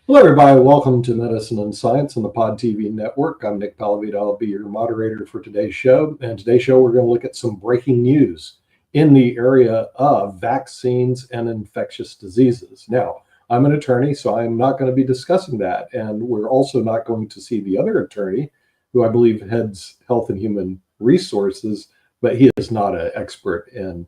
Hello, everybody. Welcome to Medicine and Science on the Pod TV network. I'm Nick Palavita. I'll be your moderator for today's show. And today's show, we're going to look at some breaking news in the area of vaccines and infectious diseases. Now, I'm an attorney, so I'm not going to be discussing that. And we're also not going to see the other attorney, who I believe heads Health and Human Resources, but he is not an expert in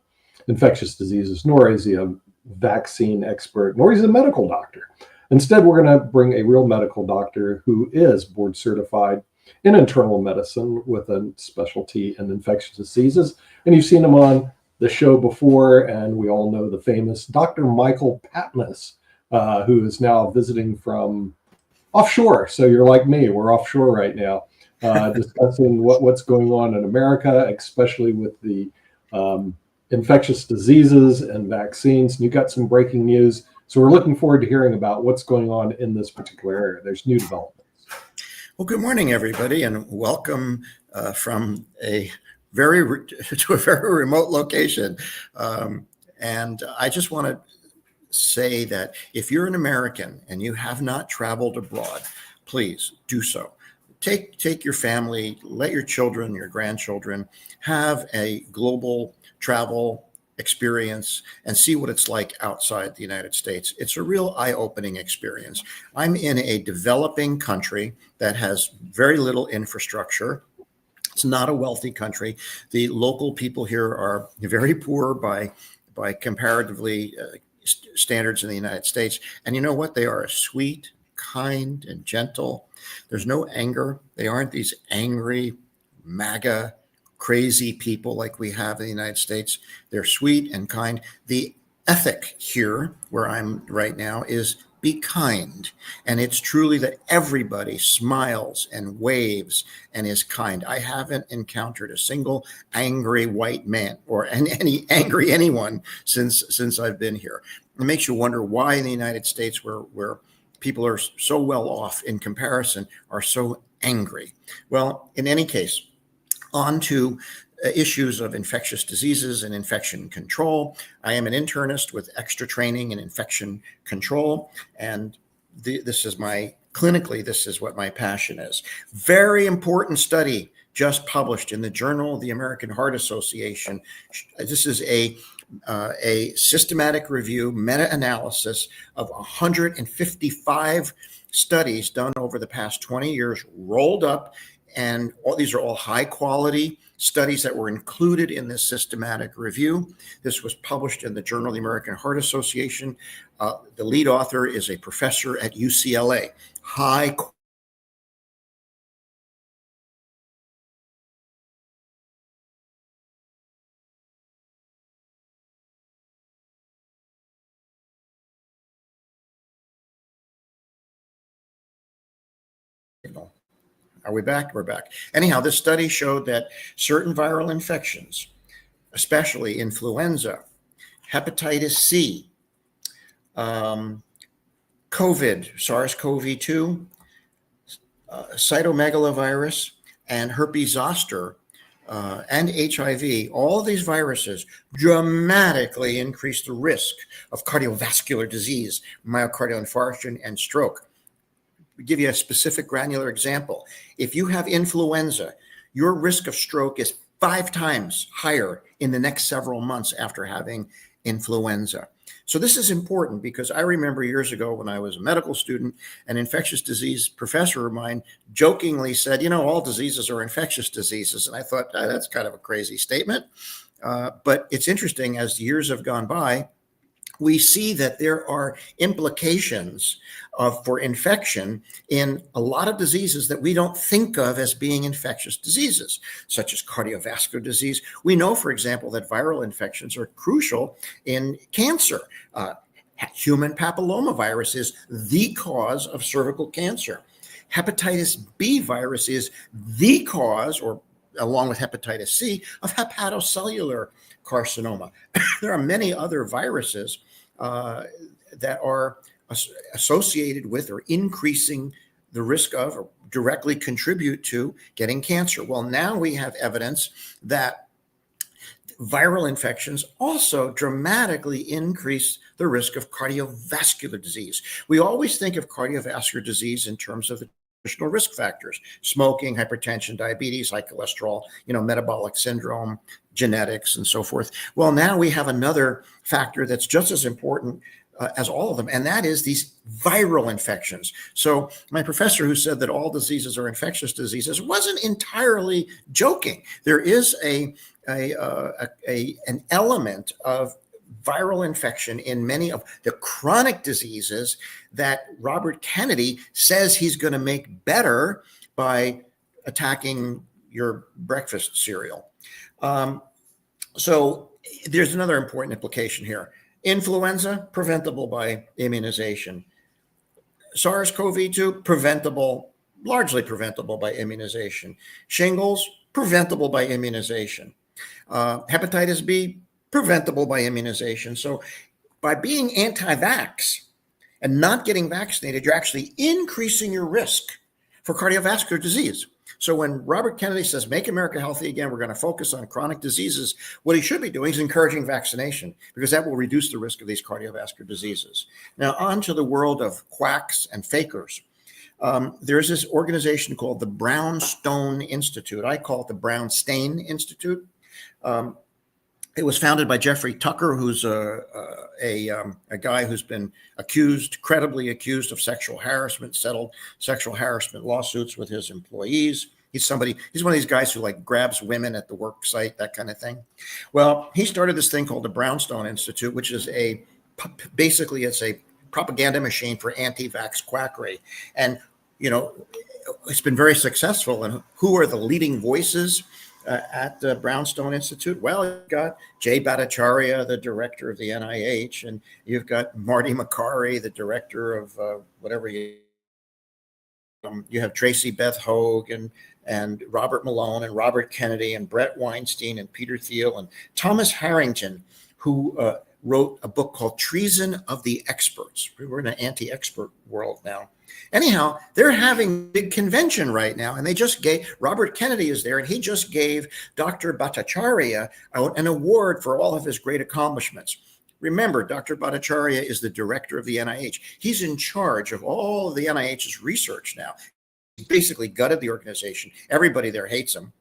infectious diseases, nor is he a vaccine expert, nor is he a medical doctor. Instead, we're going to bring a real medical doctor who is board certified in internal medicine with a specialty in infectious diseases. And you've seen him on the show before, and we all know the famous Dr. Michael Patness, who is now visiting from offshore. So you're like me, we're offshore right now, discussing what's going on in America, especially with the infectious diseases and vaccines. And you got some breaking news. So we're looking forward to hearing about what's going on in this particular area. There's new developments. Well, good morning, everybody, and welcome from a very remote location. And I just want to say that if you're an American and you have not traveled abroad, please do so. Take your family, let your children, your grandchildren have a global travel experience and see what it's like outside the United States. It's a real eye-opening experience. I'm in a developing country that has very little infrastructure. It's not a wealthy country. The local people here are very poor by comparatively standards in the United States. And you know what? They are sweet, kind, and gentle. There's no anger. They aren't these angry MAGA crazy people like we have in the United States. They're sweet and kind. The ethic here, where I'm right now, is be kind. And it's truly that everybody smiles and waves and is kind. I haven't encountered a single angry white man or any angry anyone since I've been here. It makes you wonder why in the United States, where people are so well off in comparison, are so angry. Well, in any case, on to issues of infectious diseases and infection control. I am an internist with extra training in infection control, and this is what my passion is. Very important study just published in the Journal of the American Heart Association. This is a systematic review, meta-analysis of 155 studies done over the past 20 years, rolled up. And these are all high quality studies that were included in this systematic review. This was published in the Journal of the American Heart Association. The lead author is a professor at UCLA. Are we back? We're back. Anyhow, this study showed that certain viral infections, especially influenza, hepatitis C, COVID, SARS-CoV-2, cytomegalovirus, and herpes zoster, and HIV, all these viruses dramatically increase the risk of cardiovascular disease, myocardial infarction, and stroke. Give you a specific granular example. If you have influenza, your risk of stroke is 5 times higher in the next several months after having influenza. So this is important because I remember years ago when I was a medical student, an infectious disease professor of mine jokingly said, all diseases are infectious diseases. And I thought, that's kind of a crazy statement. But it's interesting, as the years have gone by, we see that there are implications for infection in a lot of diseases that we don't think of as being infectious diseases, such as cardiovascular disease. We know, for example, that viral infections are crucial in cancer. Human papillomavirus is the cause of cervical cancer. Hepatitis B virus is the cause, or along with hepatitis C, of hepatocellular carcinoma. There are many other viruses that are associated with or increasing the risk of or directly contribute to getting cancer. Well, now we have evidence that viral infections also dramatically increase the risk of cardiovascular disease. We always think of cardiovascular disease in terms of the traditional risk factors: smoking, hypertension, diabetes, high cholesterol, metabolic syndrome, genetics, and so forth. Well, now we have another factor that's just as important as all of them, and that is these viral infections. So my professor, who said that all diseases are infectious diseases, wasn't entirely joking. There is an element of viral infection in many of the chronic diseases that Robert Kennedy says he's going to make better by attacking your breakfast cereal. So there's another important implication here. Influenza, preventable by immunization. SARS-CoV-2, largely preventable by immunization. Shingles, preventable by immunization. Hepatitis B, preventable by immunization. So by being anti-vax and not getting vaccinated, you're actually increasing your risk for cardiovascular disease. So when Robert Kennedy says, make America healthy again, we're going to focus on chronic diseases, what he should be doing is encouraging vaccination, because that will reduce the risk of these cardiovascular diseases. Now, on to the world of quacks and fakers. There's this organization called the Brownstone Institute. I call it the Brownstein Institute. It was founded by Jeffrey Tucker, who's a guy who's been credibly accused of sexual harassment, settled sexual harassment lawsuits with his employees. He's one of these guys who grabs women at the work site, that kind of thing. Well, he started this thing called the Brownstone Institute, which is basically it's a propaganda machine for anti-vax quackery. And, it's been very successful. And who are the leading voices at the Brownstone Institute? Well, you've got Jay Bhattacharya, the director of the NIH, and you've got Marty Makary, the director of you have Tracy Beth Hogue and Robert Malone and Robert Kennedy and Brett Weinstein and Peter Thiel and Thomas Harrington, who wrote a book called Treason of the Experts. We're in an anti-expert world now. Anyhow, they're having a big convention right now, and Robert Kennedy is there, and he just gave Dr. Bhattacharya an award for all of his great accomplishments. Remember, Dr. Bhattacharya is the director of the NIH. He's in charge of all of the NIH's research now. He basically gutted the organization. Everybody there hates him.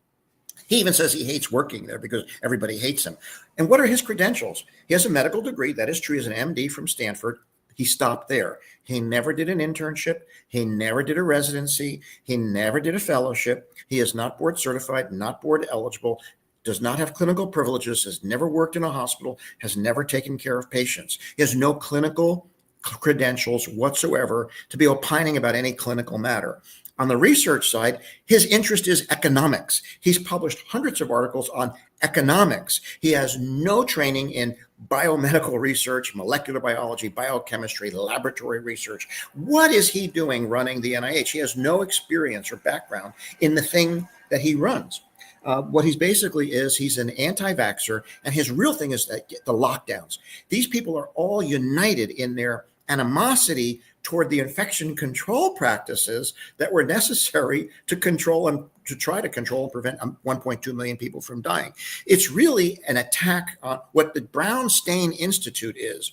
He even says he hates working there because everybody hates him. And what are his credentials? He has a medical degree. That is true. He's an MD from Stanford. He stopped there. He never did an internship. He never did a residency. He never did a fellowship. He is not board certified, not board eligible, does not have clinical privileges, has never worked in a hospital, has never taken care of patients. He has no clinical credentials whatsoever to be opining about any clinical matter. On the research side, his interest is economics. He's published hundreds of articles on economics. He has no training in biomedical research, molecular biology, biochemistry, laboratory research. What is he doing running the NIH? He has no experience or background in the thing that he runs. What he's basically is, he's an anti-vaxxer, and his real thing is that the lockdowns. These people are all united in their animosity toward the infection control practices that were necessary to try to control and prevent 1.2 million people from dying. It's really an attack on what the Brownstein Institute is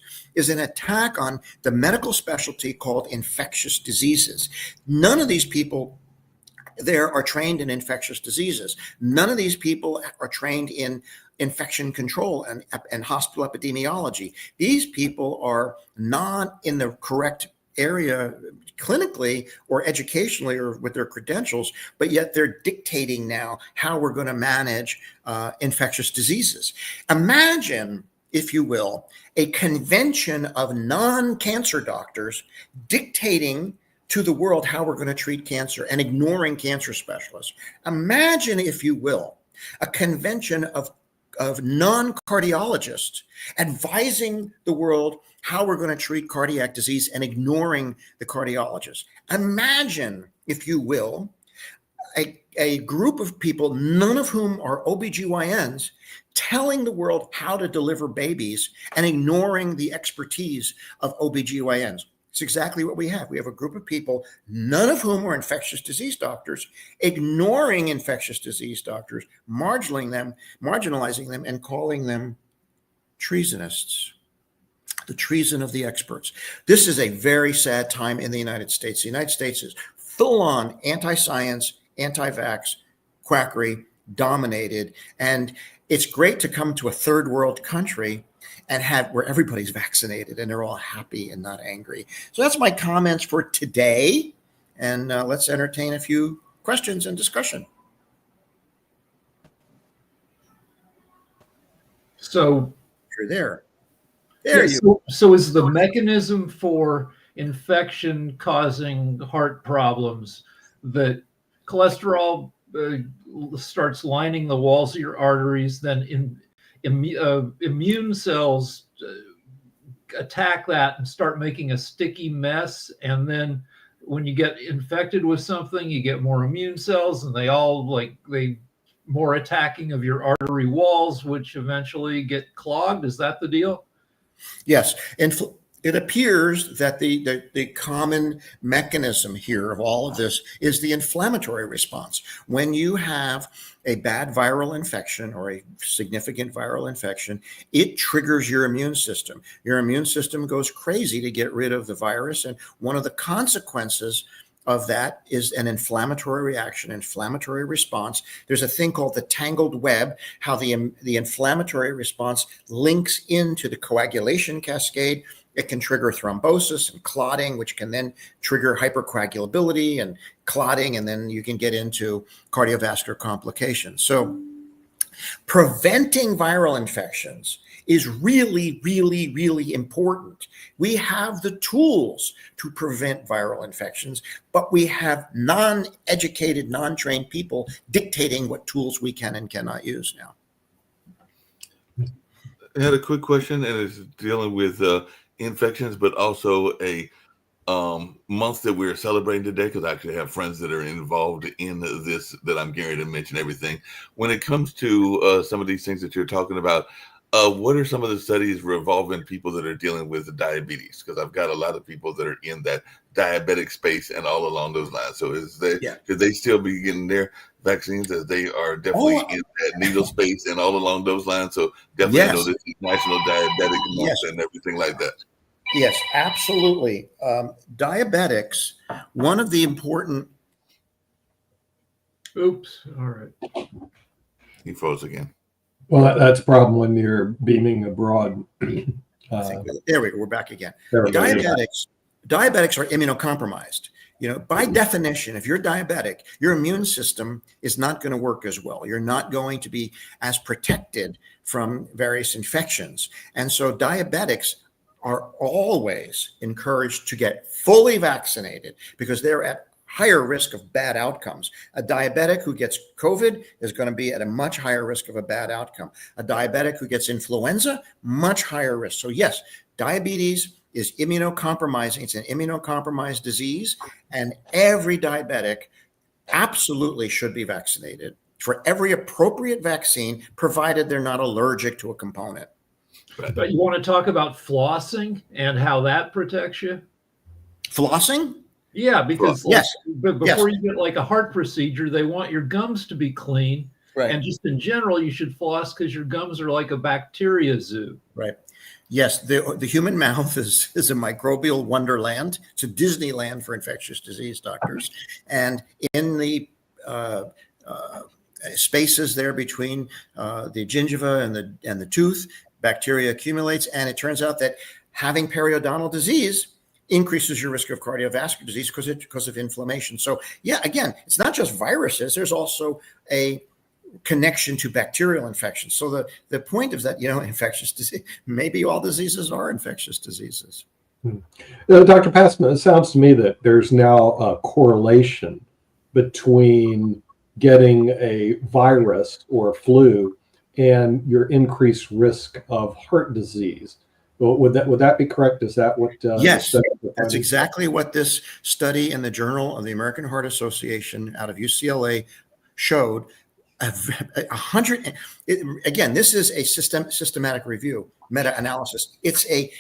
an attack on the medical specialty called infectious diseases. None of these people there are trained in infectious diseases. None of these people are trained in infection control and hospital epidemiology. These people are not in the correct area clinically or educationally or with their credentials, but yet they're dictating now how we're going to manage infectious diseases. Imagine, if you will, a convention of non-cancer doctors dictating to the world how we're going to treat cancer and ignoring cancer specialists. Imagine, if you will, a convention of non-cardiologists advising the world how we're going to treat cardiac disease and ignoring the cardiologists. Imagine, if you will, a group of people, none of whom are OBGYNs, telling the world how to deliver babies and ignoring the expertise of OBGYNs. It's exactly what we have. We have a group of people, none of whom are infectious disease doctors, ignoring infectious disease doctors, marginalizing them, and calling them treasonists. the treason of the experts. This is a very sad time in the United States. The United States is full on anti-science, anti-vax, quackery dominated. And it's great to come to a third world country and have where everybody's vaccinated and they're all happy and not angry. So that's my comments for today. And let's entertain a few questions and discussion. So You're there. So is the mechanism for infection causing heart problems that cholesterol starts lining the walls of your arteries, then immune cells attack that and start making a sticky mess, and then when you get infected with something, you get more immune cells, and they more attacking of your artery walls, which eventually get clogged. Is that the deal? Yes. It appears that the common mechanism here of all of this is the inflammatory response. When you have a bad viral infection or a significant viral infection, it triggers your immune system. Your immune system goes crazy to get rid of the virus. And one of the consequences of that is an inflammatory reaction, inflammatory response. There's a thing called the tangled web, how the inflammatory response links into the coagulation cascade. It can trigger thrombosis and clotting, which can then trigger hypercoagulability and clotting, and then you can get into cardiovascular complications. So preventing viral infections is really, really, really important. We have the tools to prevent viral infections, but we have non-educated, non-trained people dictating what tools we can and cannot use now. I had a quick question, and it's dealing with infections, but also a month that we're celebrating today, because I actually have friends that are involved in this that I'm getting to mention everything. When it comes to some of these things that you're talking about, what are some of the studies revolving people that are dealing with diabetes? Because I've got a lot of people that are in that diabetic space and all along those lines. So should they still be getting their vaccines, as they are definitely in that needle space and all along those lines? So definitely know this is National Diabetic Month and everything like that. Yes, absolutely. Diabetics, one of the important... Oops, all right. He froze again. Well, that's a problem when you're beaming abroad. there we go. We're back again. Diabetics are immunocompromised. By definition, if you're diabetic, your immune system is not going to work as well. You're not going to be as protected from various infections. And so diabetics are always encouraged to get fully vaccinated because they're at higher risk of bad outcomes. A diabetic who gets COVID is going to be at a much higher risk of a bad outcome. A diabetic who gets influenza, much higher risk. So yes, diabetes is immunocompromising. It's an immunocompromised disease, and every diabetic absolutely should be vaccinated for every appropriate vaccine, provided they're not allergic to a component. But you want to talk about flossing and how that protects you? Flossing? Yeah, because before you get like a heart procedure, they want your gums to be clean. Right. And just in general, you should floss because your gums are like a bacteria zoo. Right. Yes, the human mouth is a microbial wonderland. It's a Disneyland for infectious disease doctors. And in the spaces there between the gingiva and the tooth, bacteria accumulates, and it turns out that having periodontal disease increases your risk of cardiovascular disease because of inflammation. So yeah, again, it's not just viruses. There's also a connection to bacterial infections. So the point is that, infectious disease, maybe all diseases are infectious diseases. Dr. Passman, it sounds to me that there's now a correlation between getting a virus or flu and your increased risk of heart disease. Would that be correct? Is that what? Yes, that's exactly what this study in the Journal of the American Heart Association out of UCLA showed. 100. Again, this is a systematic review, meta-analysis. It's a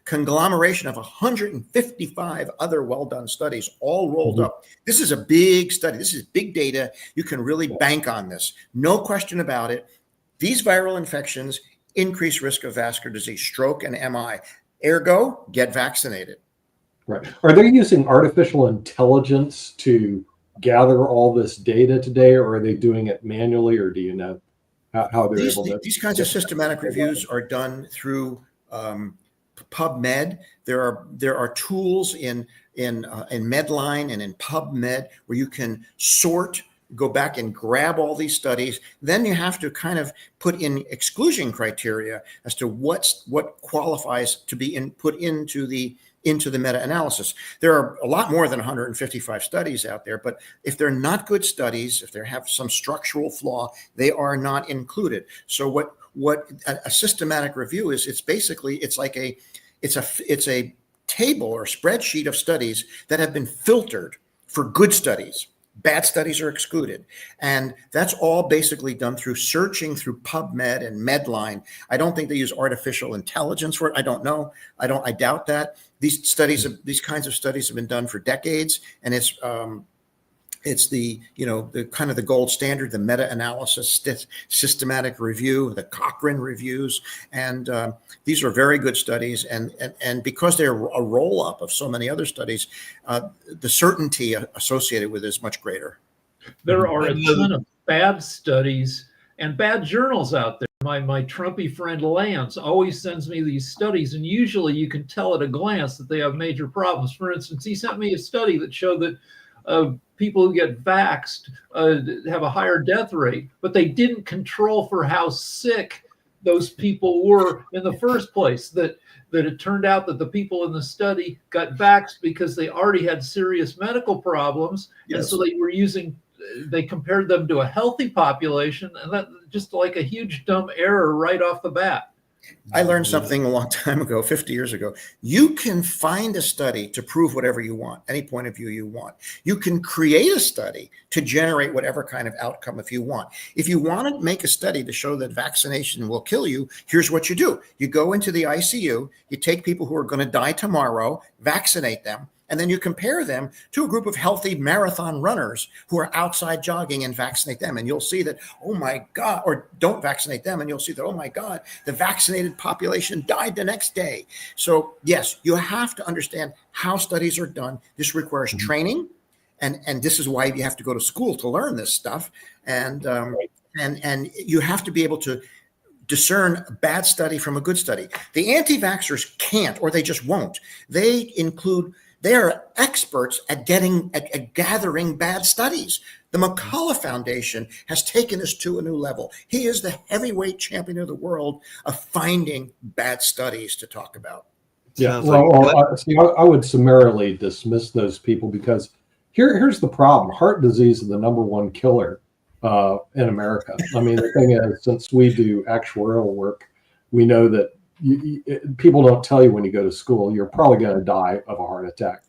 conglomeration of 155 other well-done studies, all rolled up. This is a big study. This is big data. You can really bank on this. No question about it. These viral infections increased risk of vascular disease, stroke, and MI. Ergo, get vaccinated. Right. Are they using artificial intelligence to gather all this data today, or are they doing it manually, or do you know how they're able to? These kinds of systematic reviews are done through PubMed. There are tools in Medline and in PubMed where you can sort, go back and grab all these studies. Then you have to kind of put in exclusion criteria as to what qualifies to be put into the meta-analysis. There are a lot more than 155 studies out there, but if they're not good studies, if they have some structural flaw, they are not included. So what a systematic review is, it's a table or spreadsheet of studies that have been filtered for good studies. Bad studies are excluded. And that's all basically done through searching through PubMed and Medline. I don't think they use artificial intelligence for it. I don't know. I doubt that. These kinds of studies have been done for decades, and it's the kind of the gold standard, the meta-analysis, systematic review, the Cochrane reviews, and these are very good studies. And because they're a roll-up of so many other studies, the certainty associated with it is much greater. There are a ton of bad studies and bad journals out there. My Trumpy friend Lance always sends me these studies, and usually you can tell at a glance that they have major problems. For instance, he sent me a study that showed that people who get vaxxed have a higher death rate, but they didn't control for how sick those people were in the first place. That it turned out that the people in the study got vaxxed because they already had serious medical problems, yes. And so they compared them to a healthy population, and that just like a huge dumb error right off the bat. I learned something a long time ago, 50 years ago. You can find a study to prove whatever you want, any point of view you want. You can create a study to generate whatever kind of outcome if you want. If you want to make a study to show that vaccination will kill you, here's what you do. You go into the ICU, you take people who are going to die tomorrow, vaccinate them, and then you compare them to a group of healthy marathon runners who are outside jogging and vaccinate them. And you'll see that, oh my God, or don't vaccinate them. And you'll see that, oh my God, the vaccinated population died the next day. So yes, you have to understand how studies are done. This requires training. And this is why you have to go to school to learn this stuff. And you have to be able to discern a bad study from a good study. The anti-vaxxers can't, or they just won't. They are experts at gathering bad studies. The McCullough Foundation has taken this to a new level. He is the heavyweight champion of the world of finding bad studies to talk about. Yeah, I would summarily dismiss those people because here's the problem. Heart disease is the #1 killer in America. I mean, the thing is, since we do actuarial work, we know that people don't tell you when you go to school, you're probably going to die of a heart attack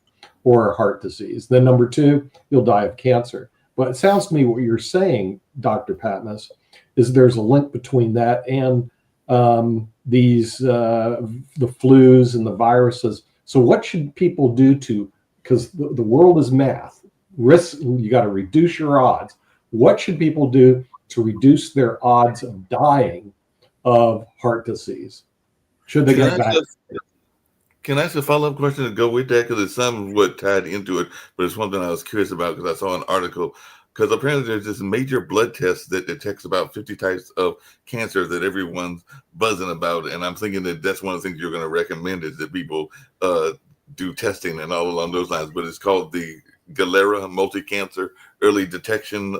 or heart disease. Then #2, you'll die of cancer. But it sounds to me what you're saying, Dr. Patness, is there's a link between that and the flus and the viruses. So what should people do because the world is math, you got to reduce your odds. What should people do to reduce their odds of dying of heart disease? Should they get vaccinated? Can I ask a follow-up question to go with that? Because it's somewhat tied into it, but it's one thing I was curious about because I saw an article. Because apparently there's this major blood test that detects about 50 types of cancer that everyone's buzzing about. And I'm thinking that that's one of the things you're going to recommend is that people do testing and all along those lines. But it's called the Galera multi-cancer early detection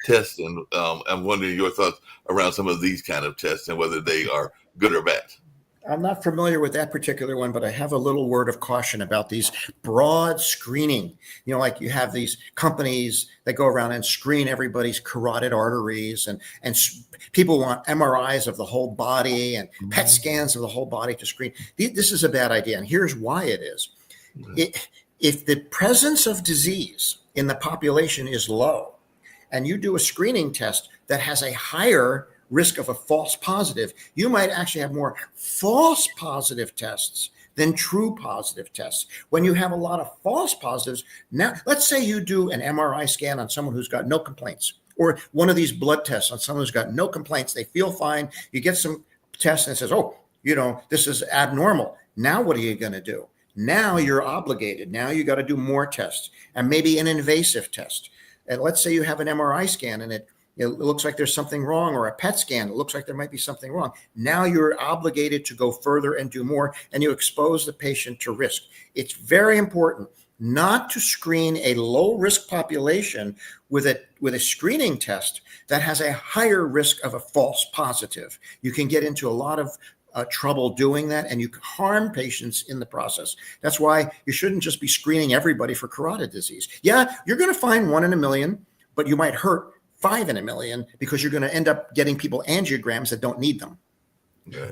test. And I'm wondering your thoughts around some of these kind of tests and whether they are good or bad. I'm not familiar with that particular one, but I have a little word of caution about these broad screening. Like you have these companies that go around and screen everybody's carotid arteries, and people want MRIs of the whole body and PET scans of the whole body to screen. This is a bad idea, and here's why it is. If the presence of disease in the population is low, and you do a screening test that has a higher risk of a false positive, you might actually have more false positive tests than true positive tests. When you have a lot of false positives, now let's say you do an MRI scan on someone who's got no complaints, or one of these blood tests on someone who's got no complaints, they feel fine, you get some test and it says, oh, this is abnormal. Now what are you going to do? Now you're obligated. Now you got to do more tests, and maybe an invasive test. And let's say you have an MRI scan and it looks like there's something wrong, or a PET scan, it looks like there might be something wrong. Now you're obligated to go further and do more, and you expose the patient to risk. It's very important not to screen a low risk population with a screening test that has a higher risk of a false positive. You can get into a lot of trouble doing that, and you can harm patients in the process. That's why you shouldn't just be screening everybody for carotid disease. Yeah, you're going to find 1 in a million, but you might hurt 5 in a million because you're going to end up getting people angiograms that don't need them.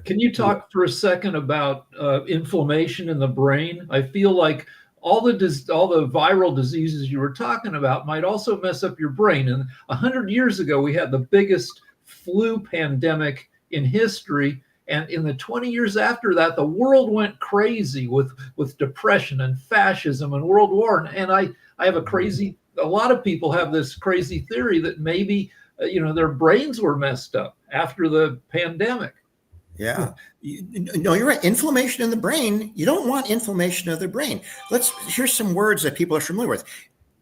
Can you talk for a second about inflammation in the brain? I feel like all the viral diseases you were talking about might also mess up your brain. And 100 years ago, we had the biggest flu pandemic in history. And in the 20 years after that, the world went crazy with depression and fascism and World War. And I have a lot of people have this crazy theory that maybe, their brains were messed up after the pandemic. Yeah. You're right. Inflammation in the brain. You don't want inflammation of the brain. Here's some words that people are familiar with.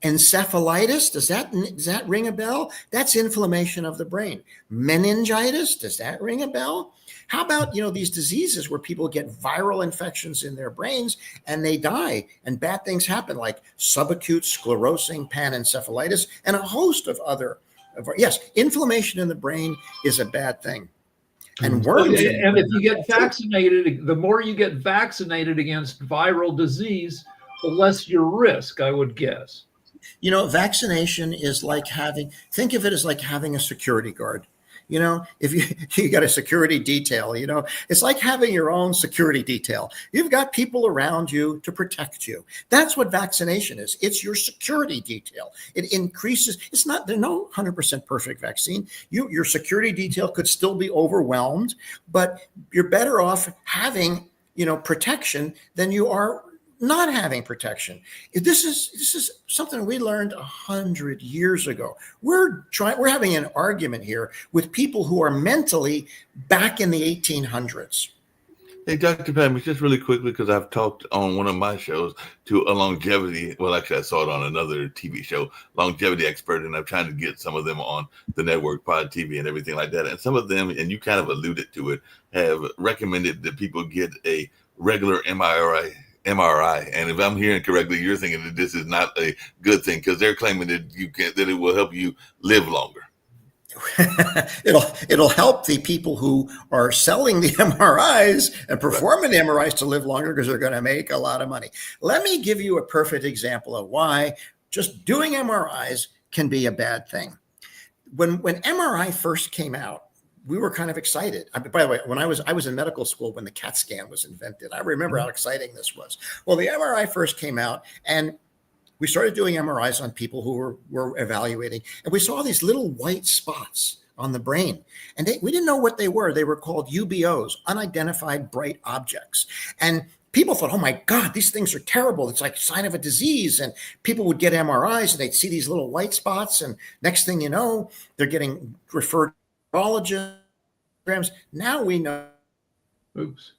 Encephalitis, does that ring a bell? That's inflammation of the brain. Meningitis, does that ring a bell? How about, these diseases where people get viral infections in their brains and they die and bad things happen, like subacute sclerosing panencephalitis and a host of other. Yes, inflammation in the brain is a bad thing. And worms. And if you get vaccinated, the more you get vaccinated against viral disease, the less your risk, I would guess. Vaccination is like think of it as like having a security guard. If you got a security detail, it's like having your own security detail. You've got people around you to protect you. That's what vaccination is. It's your security detail. It increases. There's no 100% perfect vaccine. Your security detail could still be overwhelmed, but you're better off having, protection than you are not having protection. This is something we learned 100 years ago. We're having an argument here with people who are mentally back in the 1800s. Hey, Dr. Patmos, just really quickly, because I've talked on one of my shows to a longevity, well, actually I saw it on another TV show, longevity expert, and I'm trying to get some of them on the network, Pod TV and everything like that. And some of them, and you kind of alluded to it, have recommended that people get a regular MRI. And if I'm hearing correctly, you're thinking that this is not a good thing because they're claiming that that it will help you live longer. It'll help the people who are selling the MRIs and performing the MRIs to live longer because they're going to make a lot of money. Let me give you a perfect example of why just doing MRIs can be a bad thing. When MRI first came out, we were kind of excited. By the way, when I was in medical school when the CAT scan was invented, I remember how exciting this was. Well, the MRI first came out, and we started doing MRIs on people who were evaluating, and we saw these little white spots on the brain, and we didn't know what they were. They were called UBOs, unidentified bright objects, and people thought, oh my God, these things are terrible. It's like a sign of a disease. And people would get MRIs and they'd see these little white spots, and next thing you know, they're getting referred to neurologists. Now we know. Oops.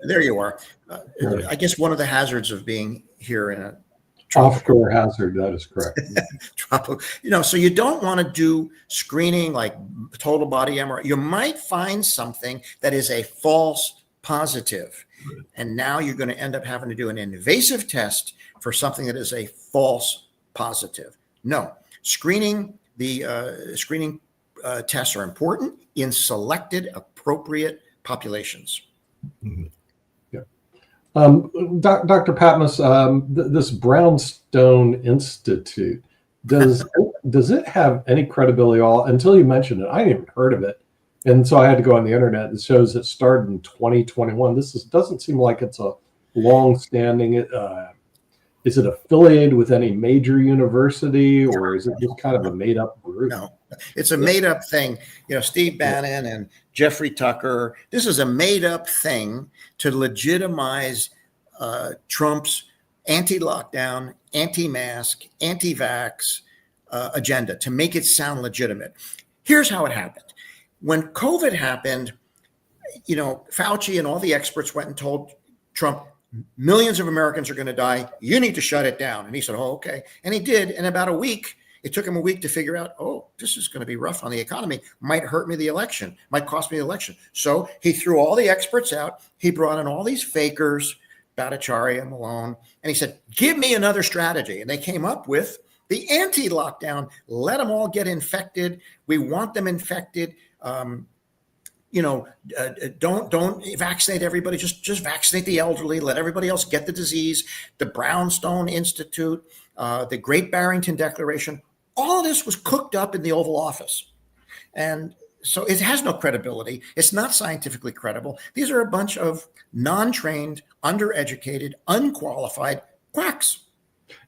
There you are. I guess one of the hazards of being here in a tropical hazard, that is correct. So you don't want to do screening like total body MRI. You might find something that is a false positive. And now you're going to end up having to do an invasive test for something that is a false positive. No, screening tests are important in selected appropriate populations. Mm-hmm. Yeah. Dr. Patmos, this Brownstone Institute, does it have any credibility at all? Until you mentioned it, I hadn't even heard of it. And so I had to go on the internet. It shows it started in 2021. Doesn't seem like it's a long-standing. Is it affiliated with any major university, or is it just kind of a made-up group? No, it's a made-up thing. Steve Bannon and Jeffrey Tucker. This is a made-up thing to legitimize Trump's anti-lockdown, anti-mask, anti-vax agenda to make it sound legitimate. Here's how it happened. When COVID happened, Fauci and all the experts went and told Trump, millions of Americans are going to die. You need to shut it down. And he said, oh, okay. And he did. In about a week, it took him a week to figure out, oh, this is going to be rough on the economy. Might hurt me the election. Might cost me the election. So he threw all the experts out. He brought in all these fakers, Bhattacharya and Malone. And he said, give me another strategy. And they came up with the anti-lockdown. Let them all get infected. We want them infected. Don't vaccinate everybody. Just vaccinate the elderly. Let everybody else get the disease. The Brownstone Institute, the Great Barrington Declaration, all of this was cooked up in the Oval Office. And so it has no credibility. It's not scientifically credible. These are a bunch of non-trained, undereducated, unqualified quacks.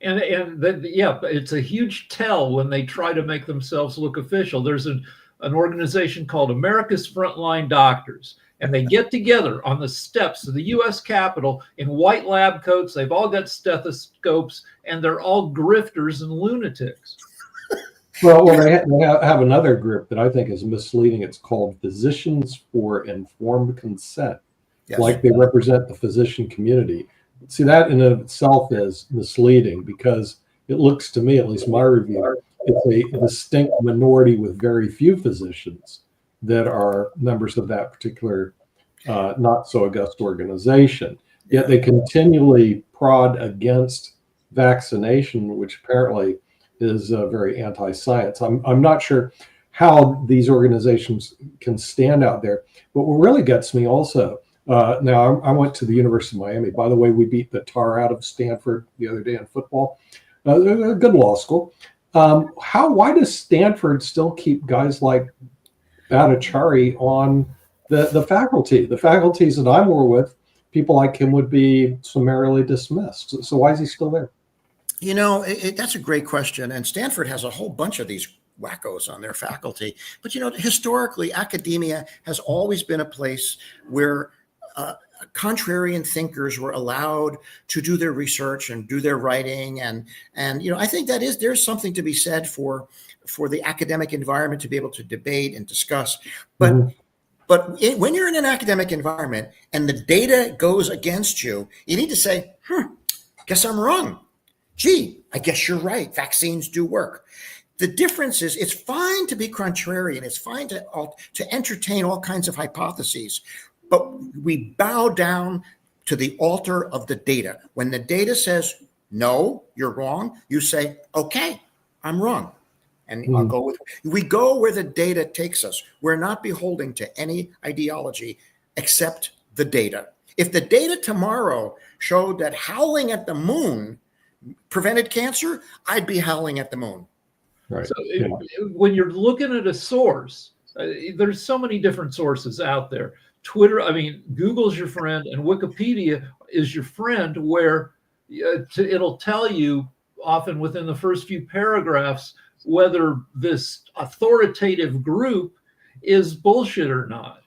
And it's a huge tell when they try to make themselves look official. There's an organization called America's Frontline Doctors, and they get together on the steps of the U.S. Capitol in white lab coats. They've all got stethoscopes, and they're all grifters and lunatics. Well, they have another group that I think is misleading. It's called Physicians for Informed Consent. Yes. Like they represent the physician community. See, that in and of itself is misleading because it looks to me, at least my review, it's a distinct minority with very few physicians that are members of that particular not so august organization. Yet they continually prod against vaccination, which apparently is very anti-science. I'm not sure how these organizations can stand out there. But what really gets me also, now I went to the University of Miami. By the way, we beat the tar out of Stanford the other day in football. A good law school. Why does Stanford still keep guys like Bhattacharya on the faculty? The faculties that I were with, people like him would be summarily dismissed. So why is he still there? That's a great question. And Stanford has a whole bunch of these wackos on their faculty. But, historically, academia has always been a place where contrarian thinkers were allowed to do their research and do their writing. And I think there's something to be said for the academic environment to be able to debate and discuss. But when you're in an academic environment and the data goes against you, you need to say, guess I'm wrong. Gee, I guess you're right. Vaccines do work. The difference is it's fine to be contrarian. It's fine to entertain all kinds of hypotheses, but we bow down to the altar of the data. When the data says, no, you're wrong, you say, okay, I'm wrong. And I'll go with, we go where the data takes us. We're not beholden to any ideology except the data. If the data tomorrow showed that howling at the moon prevented cancer, I'd be howling at the moon. Right. So when you're looking at a source, there's so many different sources out there. Google's your friend and Wikipedia is your friend, where it'll tell you often within the first few paragraphs whether this authoritative group is bullshit or not.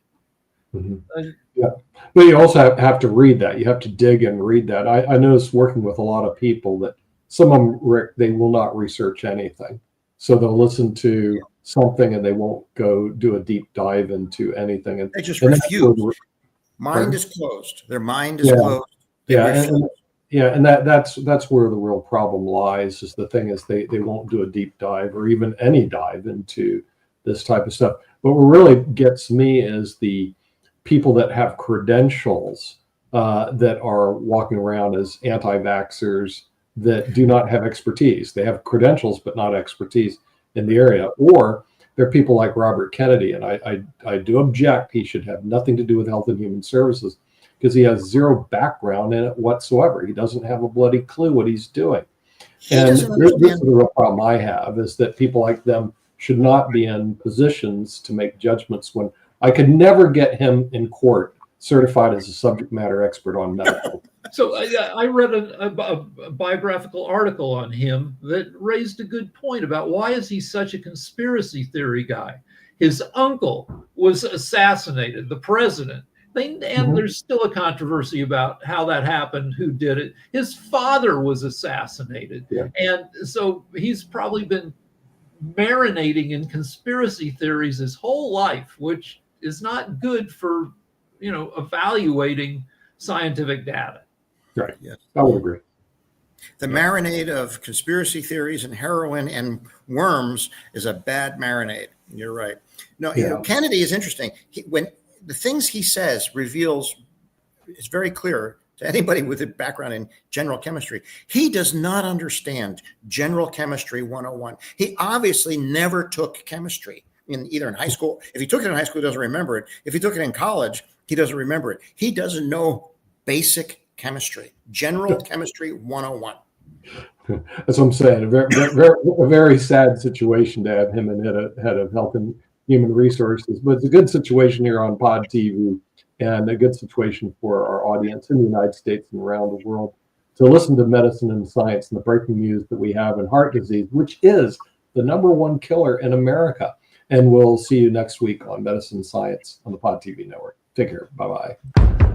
Mm-hmm. Yeah, but you also have to read that. You have to dig and read that. I noticed working with a lot of people that some of them, Rick, they will not research anything. So they'll listen to something and they won't go do a deep dive into anything. And they just refuse. Mind is closed. Their mind is closed. And that's where the real problem lies. Is the thing is they won't do a deep dive or even any dive into this type of stuff. But what really gets me is the people that have credentials that are walking around as anti-vaxxers that do not have expertise. They have credentials, but not expertise in the area. Or there are people like Robert Kennedy, and I do object. He should have nothing to do with Health and Human Services because he has zero background in it whatsoever. He doesn't have a bloody clue what he's doing. And this is the real problem I have, is that people like them should not be in positions to make judgments when I could never get him in court certified as a subject matter expert on medical. So I read a biographical article on him that raised a good point about why is he such a conspiracy theory guy. His uncle was assassinated, the president, And there's still a controversy about how that happened, who did it. His father was assassinated. Yeah. And so he's probably been marinating in conspiracy theories his whole life, which is not good for, evaluating scientific data. Right. Yes. I would agree. The marinade of conspiracy theories and heroin and worms is a bad marinade. You're right. No, Kennedy is interesting. When the things he says it's very clear to anybody with a background in general chemistry. He does not understand general chemistry 101. He obviously never took chemistry either in high school. If he took it in high school, he doesn't remember it. If he took it in college, he doesn't remember it. He doesn't know basic chemistry, general chemistry 101. That's what I'm saying. A very sad situation to have him in head of health and human resources, but it's a good situation here on Pod TV and a good situation for our audience in the United States and around the world to listen to medicine and science and the breaking news that we have in heart disease, which is the #1 killer in America. And we'll see you next week on Medicine and Science on the Pod TV network. Take care. Bye-bye.